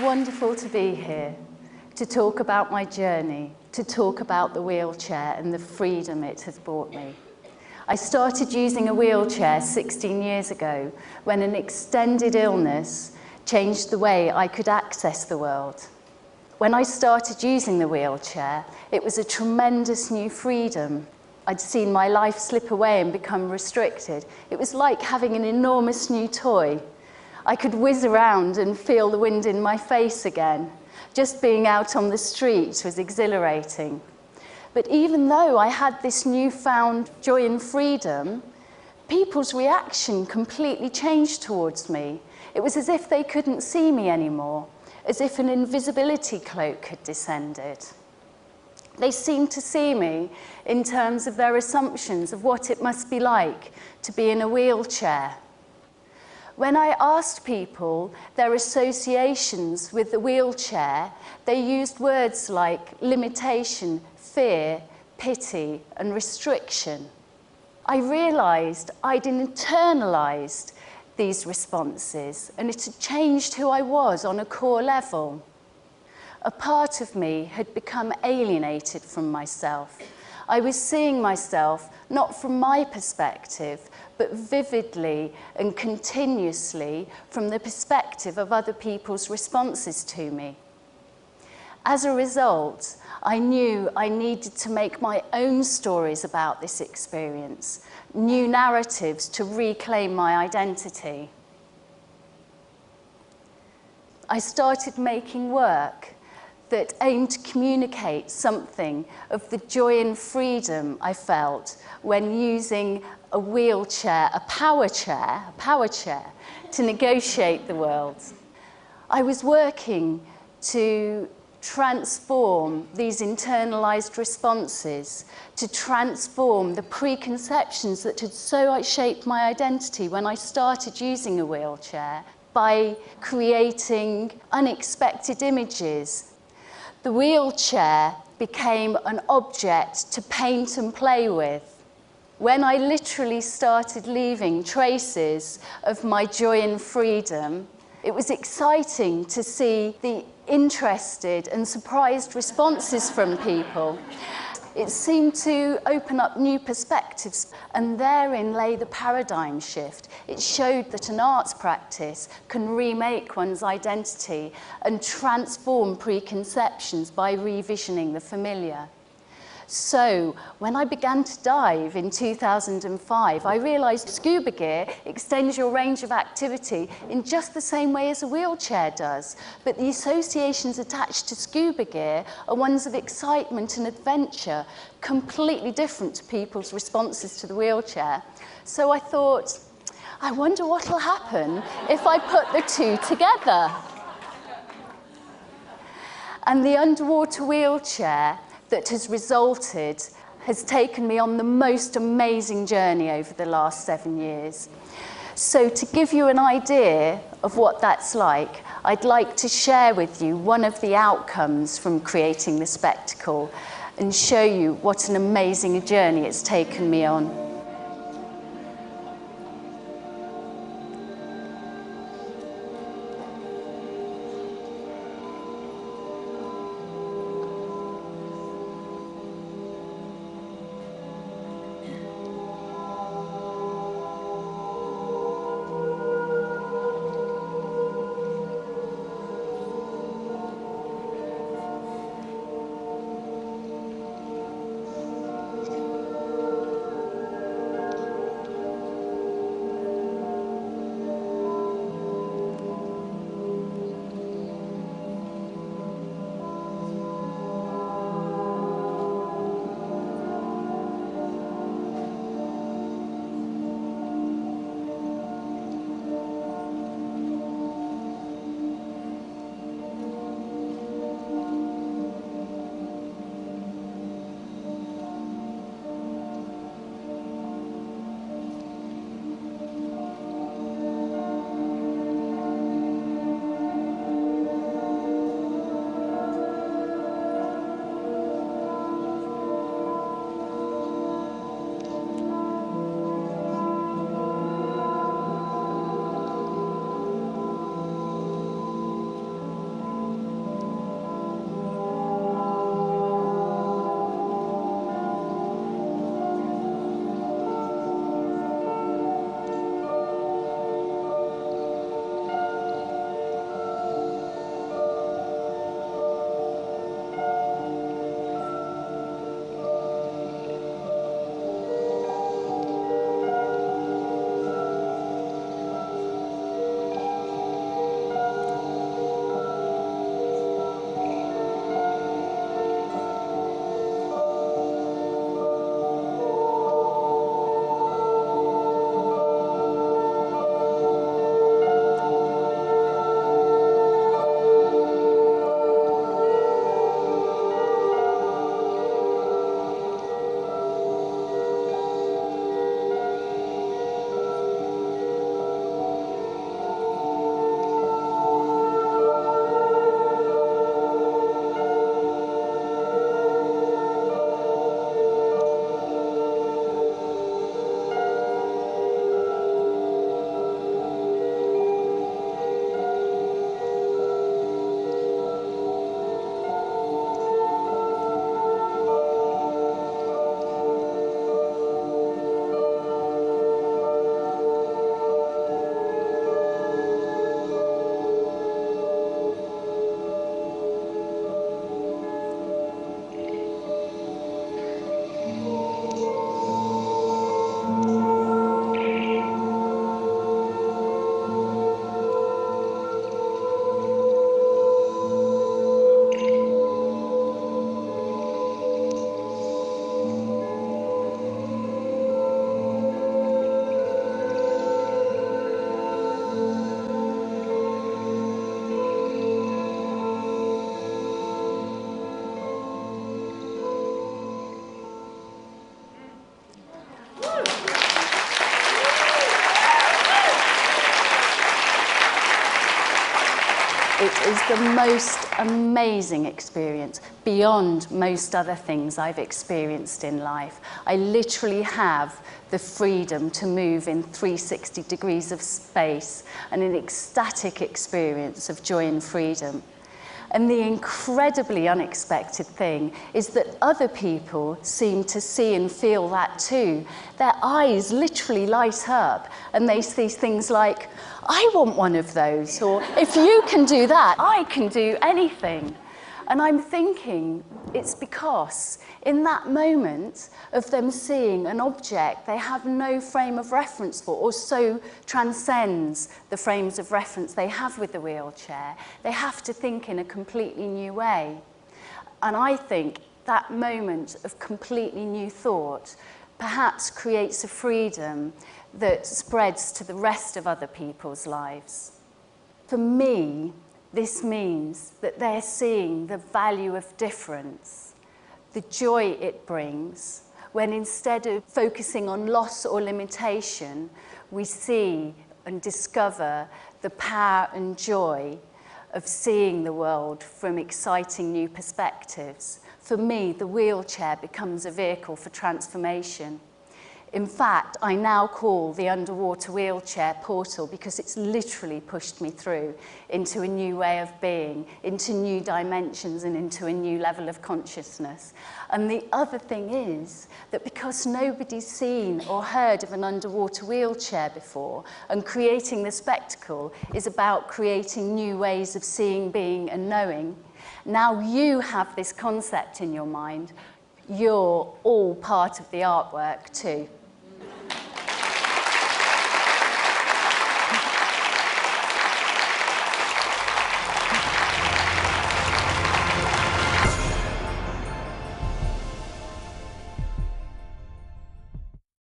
Wonderful to be here, to talk about my journey, to talk about the wheelchair and the freedom it has brought me. I started using a wheelchair 16 years ago when an extended illness changed the way I could access the world. When I started using the wheelchair, it was a tremendous new freedom. I'd seen my life slip away and become restricted. It was like having an enormous new toy. I could whiz around and feel the wind in my face again. Just being out on the street was exhilarating. But even though I had this newfound joy and freedom, people's reaction completely changed towards me. It was as if they couldn't see me anymore, as if an invisibility cloak had descended. They seemed to see me in terms of their assumptions of what it must be like to be in a wheelchair. When I asked people their associations with the wheelchair, they used words like limitation, fear, pity, and restriction. I realised I'd internalised these responses, and it had changed who I was on a core level. A part of me had become alienated from myself. I was seeing myself not from my perspective, but vividly and continuously from the perspective of other people's responses to me. As a result, I knew I needed to make my own stories about this experience, new narratives to reclaim my identity. I started making work that aimed to communicate something of the joy and freedom I felt when using a wheelchair, a power chair, to negotiate the world. I was working to transform these internalized responses, to transform the preconceptions that had so shaped my identity when I started using a wheelchair by creating unexpected images. The wheelchair became an object to paint and play with. When I literally started leaving traces of my joy and freedom, it was exciting to see the interested and surprised responses from people. It seemed to open up new perspectives, and therein lay the paradigm shift. It showed that an arts practice can remake one's identity and transform preconceptions by revisioning the familiar. So, when I began to dive in 2005, I realised scuba gear extends your range of activity in just the same way as a wheelchair does, but the associations attached to scuba gear are ones of excitement and adventure, completely different to people's responses to the wheelchair. So I thought, I wonder what'll happen if I put the two together. And the underwater wheelchair that has resulted has taken me on the most amazing journey over the last 7 years. So to give you an idea of what that's like, I'd like to share with you one of the outcomes from creating the spectacle and show you what an amazing journey it's taken me on. the most amazing experience, beyond most other things I've experienced in life. I literally have the freedom to move in 360 degrees of space and an ecstatic experience of joy and freedom. And the incredibly unexpected thing is that other people seem to see and feel that too. Their eyes literally light up and they see things like, I want one of those, or if you can do that, I can do anything. And I'm thinking it's because in that moment of them seeing an object they have no frame of reference for, or so transcends the frames of reference they have with the wheelchair, they have to think in a completely new way. And I think that moment of completely new thought perhaps creates a freedom that spreads to the rest of other people's lives. For me, this means that they're seeing the value of difference, the joy it brings, when instead of focusing on loss or limitation, we see and discover the power and joy of seeing the world from exciting new perspectives. For me, the wheelchair becomes a vehicle for transformation. In fact, I now call the underwater wheelchair portal because it's literally pushed me through into a new way of being, into new dimensions and into a new level of consciousness. And the other thing is that because nobody's seen or heard of an underwater wheelchair before, and creating the spectacle is about creating new ways of seeing, being and knowing, now you have this concept in your mind. You're all part of the artwork too.